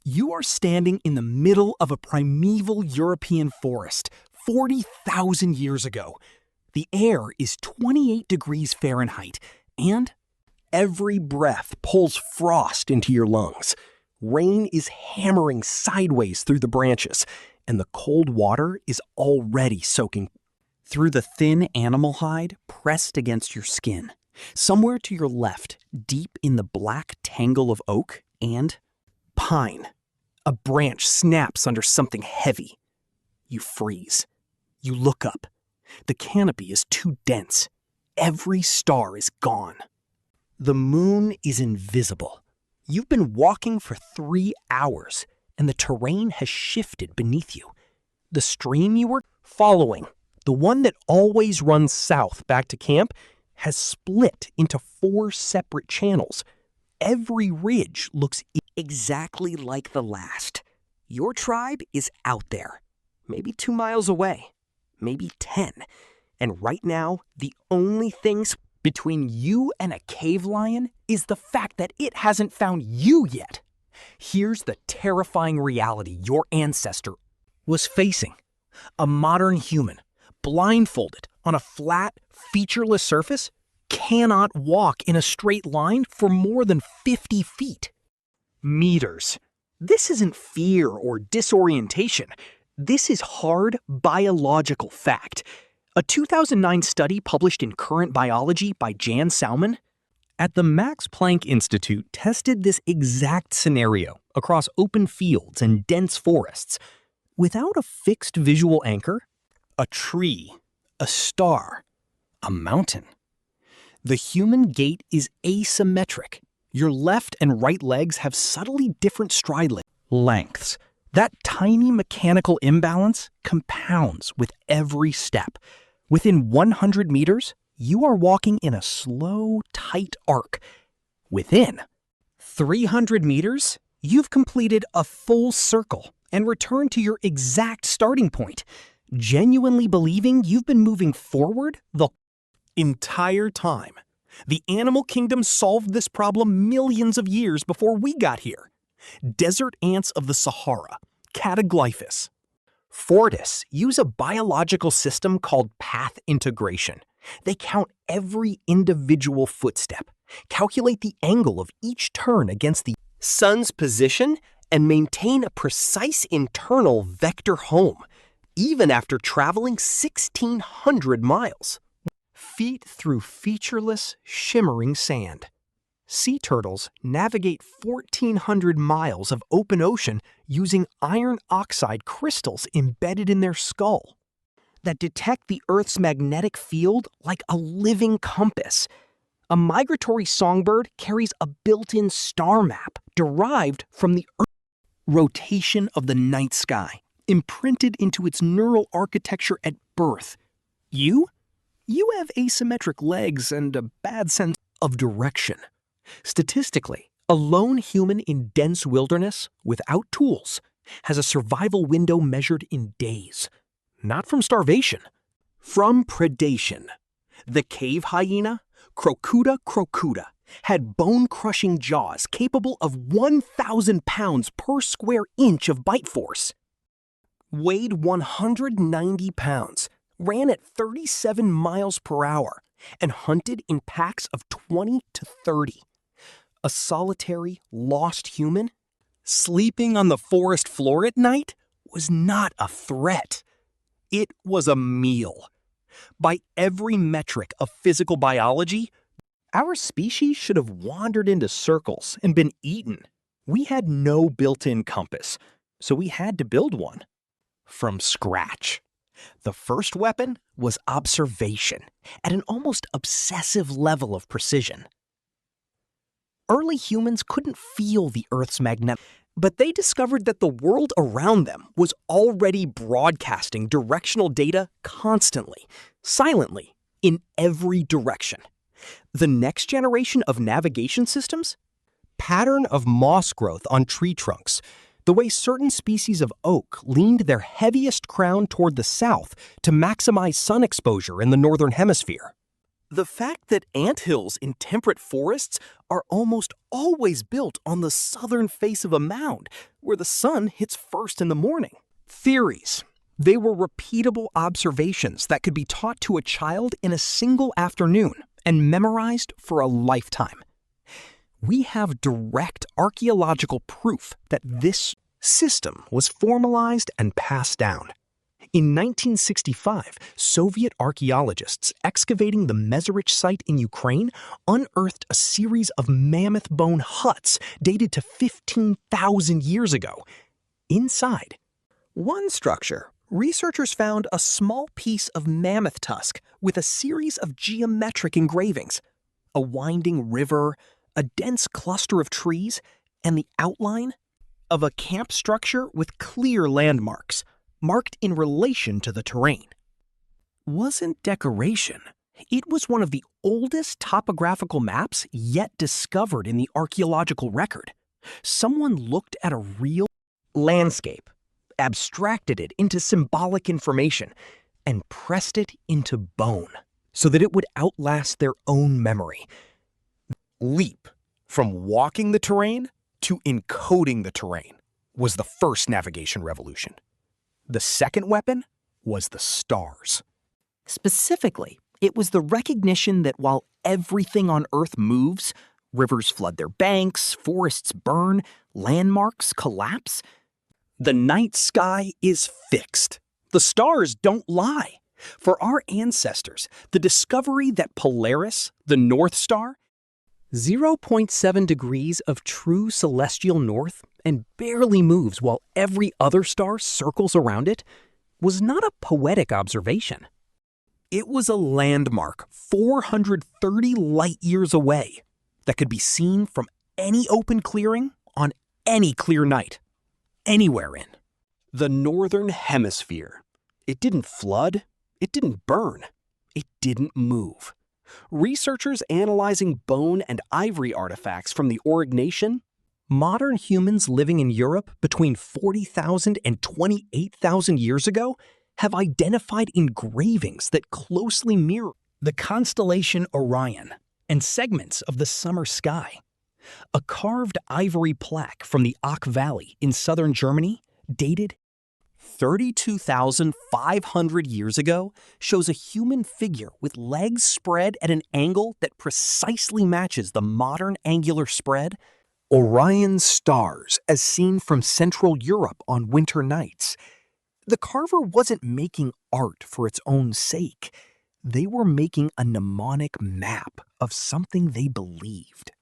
You are standing in the middle of a primeval European forest 40,000 years ago. The air is 28 degrees Fahrenheit, and every breath pulls frost into your lungs. Rain is hammering sideways through the branches, and the cold water is already soaking through the thin animal hide pressed against your skin. Somewhere to your left, deep in the black tangle of oak and pine, a branch snaps under something heavy. You freeze. You look up. The canopy is too dense. Every star is gone. The moon is invisible. You've been walking for 3 hours, and the terrain has shifted beneath you. The stream you were following, the one that always runs south back to camp, has split into 4 separate channels. Every ridge looks exactly like the last. Your tribe is out there, maybe 2 miles away, maybe 10. And right now, the only thing between you and a cave lion is the fact that it hasn't found you yet. Here's the terrifying reality your ancestor was facing. A modern human, blindfolded on a flat, featureless surface, cannot walk in a straight line for more than 50 feet. Meters. This isn't fear or disorientation. This is hard biological fact. A 2009 study published in Current Biology by Jan Salmon at the Max Planck Institute tested this exact scenario across open fields and dense forests. Without a fixed visual anchor, a tree, a star, a mountain. The human gait is asymmetric. Your left and right legs have subtly different stride lengths. That tiny mechanical imbalance compounds with every step. Within 100 meters, you are walking in a slow, tight arc. Within 300 meters, you've completed a full circle and returned to your exact starting point, genuinely believing you've been moving forward the entire time. The animal kingdom solved this problem millions of years before we got here. Desert ants of the Sahara, Cataglyphus, Fortis use a biological system called path integration. They count every individual footstep, calculate the angle of each turn against the sun's position, and maintain a precise internal vector home, even after traveling 1,600 miles. Feet through featureless, shimmering sand. Sea turtles navigate 1,400 miles of open ocean using iron oxide crystals embedded in their skull that detect the Earth's magnetic field like a living compass. A migratory songbird carries a built-in star map derived from the Earth's rotation of the night sky, imprinted into its neural architecture at birth. You have asymmetric legs and a bad sense of direction. Statistically, a lone human in dense wilderness, without tools, has a survival window measured in days. Not from starvation, from predation. The cave hyena, Crocuta crocuta, had bone-crushing jaws capable of 1,000 pounds per square inch of bite force. Weighed 190 pounds, ran at 37 miles per hour, and hunted in packs of 20 to 30. A solitary, lost human, sleeping on the forest floor at night, was not a threat. It was a meal. By every metric of physical biology, our species should have wandered into circles and been eaten. We had no built-in compass, so we had to build one. From scratch. The first weapon was observation, at an almost obsessive level of precision. Early humans couldn't feel the Earth's magnetic, but they discovered that the world around them was already broadcasting directional data constantly, silently, in every direction. The next generation of navigation systems? Pattern of moss growth on tree trunks, the way certain species of oak leaned their heaviest crown toward the south to maximize sun exposure in the northern hemisphere. The fact that anthills in temperate forests are almost always built on the southern face of a mound, where the sun hits first in the morning. Theories. They were repeatable observations that could be taught to a child in a single afternoon and memorized for a lifetime. We have direct archaeological proof that this system was formalized and passed down. In 1965, Soviet archaeologists excavating the Mezerich site in Ukraine unearthed a series of mammoth bone huts dated to 15,000 years ago. Inside one structure, researchers found a small piece of mammoth tusk with a series of geometric engravings, a winding river, a dense cluster of trees, and the outline of a camp structure with clear landmarks, marked in relation to the terrain. Wasn't decoration. It was one of the oldest topographical maps yet discovered in the archaeological record. Someone looked at a real landscape, abstracted it into symbolic information, and pressed it into bone so that it would outlast their own memory. Leap from walking the terrain to encoding the terrain was the first navigation revolution. The second weapon was the stars. Specifically, it was the recognition that while everything on Earth moves, rivers flood their banks, forests burn, landmarks collapse, the night sky is fixed. The stars don't lie. For our ancestors, the discovery that Polaris, the North Star, 0.7 degrees of true celestial north and barely moves while every other star circles around it, was not a poetic observation. It was a landmark 430 light-years away that could be seen from any open clearing on any clear night, anywhere in the northern hemisphere. It didn't flood, it didn't burn, it didn't move. Researchers analyzing bone and ivory artifacts from the Aurignacian, modern humans living in Europe between 40,000 and 28,000 years ago have identified engravings that closely mirror the constellation Orion and segments of the summer sky. A carved ivory plaque from the Ache Valley in southern Germany, dated 32,500 years ago, shows a human figure with legs spread at an angle that precisely matches the modern angular spread. Orion's stars as seen from Central Europe on winter nights. The carver wasn't making art for its own sake. They were making a mnemonic map of something they believed.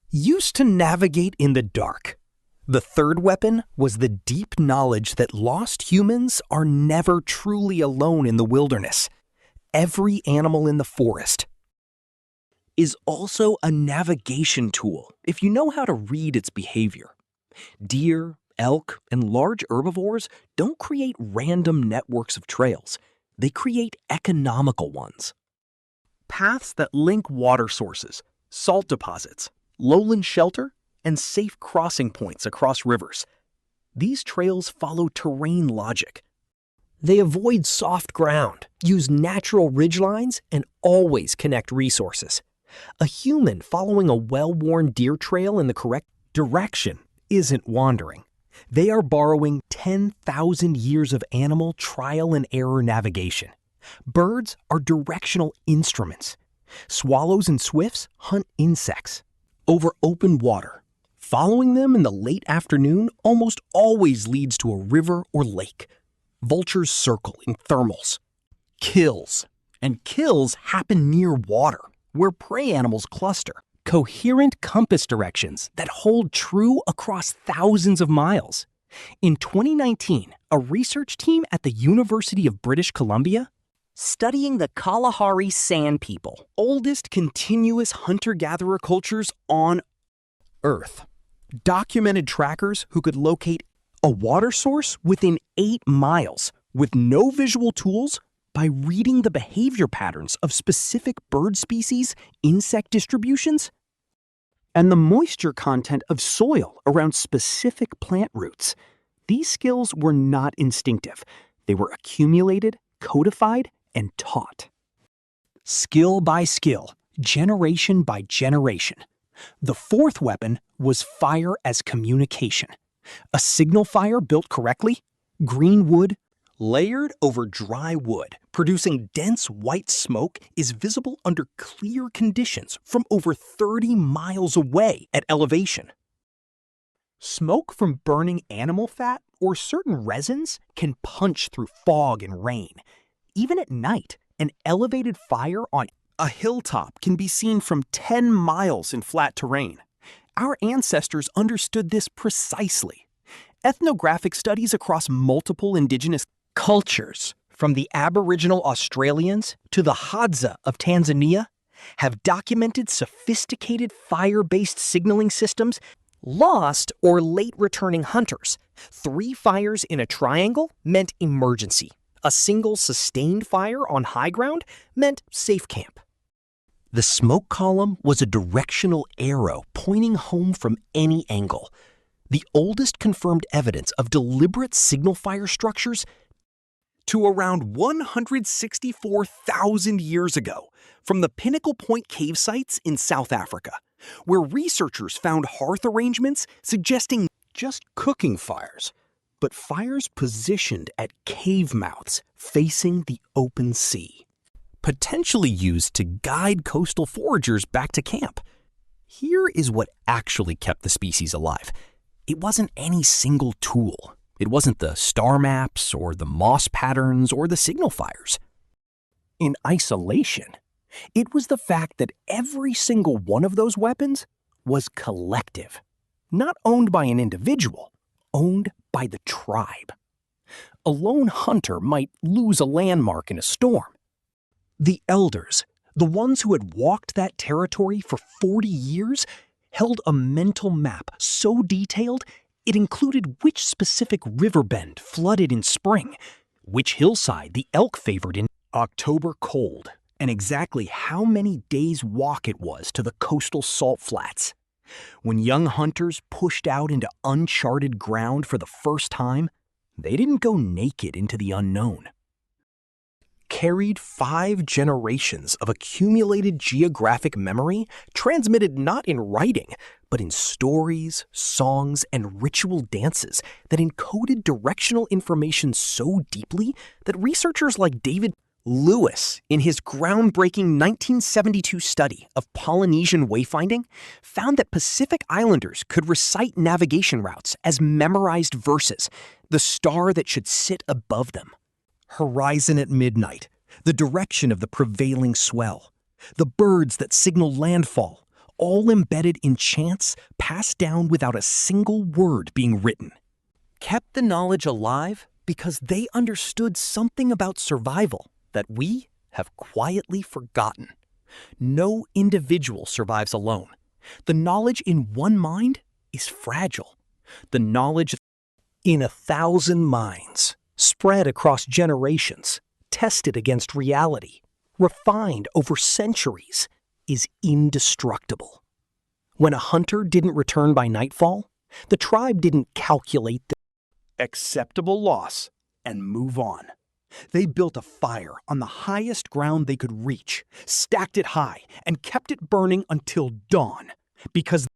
Used to navigate in the dark. The third weapon was the deep knowledge that lost humans are never truly alone in the wilderness. Every animal in the forest is also a navigation tool if you know how to read its behavior. Deer, elk, and large herbivores don't create random networks of trails. They create economical ones. Paths that link water sources, salt deposits, lowland shelter, and safe crossing points across rivers. These trails follow terrain logic. They avoid soft ground, use natural ridgelines, and always connect resources. A human following a well-worn deer trail in the correct direction isn't wandering. They are borrowing 10,000 years of animal trial and error navigation. Birds are directional instruments. Swallows and swifts hunt insects over open water. Following them in the late afternoon almost always leads to a river or lake. Vultures circle in thermals. Kills happen near water, where prey animals cluster. Coherent compass directions that hold true across thousands of miles. In 2019, a research team at the University of British Columbia, studying the Kalahari Sand People, oldest continuous hunter-gatherer cultures on Earth, documented trackers who could locate a water source within 8 miles with no visual tools by reading the behavior patterns of specific bird species, insect distributions, and the moisture content of soil around specific plant roots. These skills were not instinctive. They were accumulated, codified, and taught. skill by skill, generation by generation. The fourth weapon was fire as communication. A signal fire built correctly, green wood, layered over dry wood, producing dense white smoke, is visible under clear conditions from over 30 miles away at elevation. Smoke from burning animal fat or certain resins can punch through fog and rain. Even at night, an elevated fire on a hilltop can be seen from 10 miles in flat terrain. Our ancestors understood this precisely. Ethnographic studies across multiple indigenous cultures, from the Aboriginal Australians to the Hadza of Tanzania, have documented sophisticated fire-based signaling systems. Lost or late-returning hunters. 3 fires in a triangle meant emergency. A single sustained fire on high ground meant safe camp. The smoke column was a directional arrow pointing home from any angle. The oldest confirmed evidence of deliberate signal fire structures to around 164,000 years ago from the Pinnacle Point cave sites in South Africa, where researchers found hearth arrangements suggesting just cooking fires, but fires positioned at cave mouths facing the open sea, potentially used to guide coastal foragers back to camp. Here is what actually kept the species alive. It wasn't any single tool. It wasn't the star maps or the moss patterns or the signal fires. In isolation, it was the fact that every single one of those weapons was collective, not owned by an individual, owned by the tribe. A lone hunter might lose a landmark in a storm. The elders, the ones who had walked that territory for 40 years, held a mental map so detailed it included which specific river bend flooded in spring, which hillside the elk favored in October cold, and exactly how many days' walk it was to the coastal salt flats. When young hunters pushed out into uncharted ground for the first time, they didn't go naked into the unknown. Carried 5 generations of accumulated geographic memory, transmitted not in writing, but in stories, songs, and ritual dances that encoded directional information so deeply that researchers like David Lewis, in his groundbreaking 1972 study of Polynesian wayfinding, found that Pacific Islanders could recite navigation routes as memorized verses, the star that should sit above them. Horizon at midnight, the direction of the prevailing swell, the birds that signal landfall, all embedded in chants passed down without a single word being written. Kept the knowledge alive because they understood something about survival that we have quietly forgotten. No individual survives alone. The knowledge in one mind is fragile. The knowledge in 1,000 minds, spread across generations, tested against reality, refined over centuries, is indestructible. When a hunter didn't return by nightfall, the tribe didn't calculate the acceptable loss and move on. They built a fire on the highest ground they could reach, stacked it high, and kept it burning until dawn, because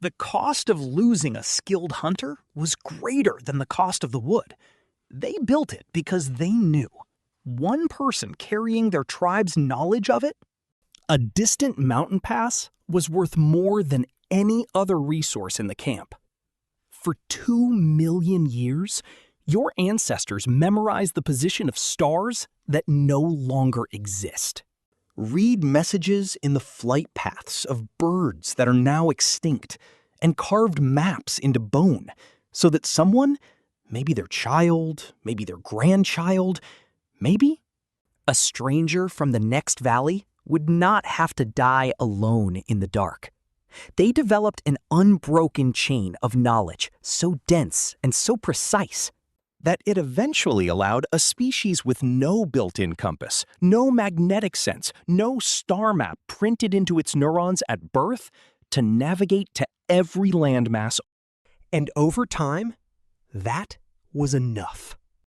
the cost of losing a skilled hunter was greater than the cost of the wood. They built it because they knew one person carrying their tribe's knowledge of it, a distant mountain pass, was worth more than any other resource in the camp. For 2 million years, your ancestors memorized the position of stars that no longer exist. Read messages in the flight paths of birds that are now extinct, and carved maps into bone so that someone, maybe their child, maybe their grandchild, maybe a stranger from the next valley, would not have to die alone in the dark. They developed an unbroken chain of knowledge so dense and so precise that it eventually allowed a species with no built-in compass, no magnetic sense, no star map printed into its neurons at birth to navigate to every landmass. And over time, that was enough.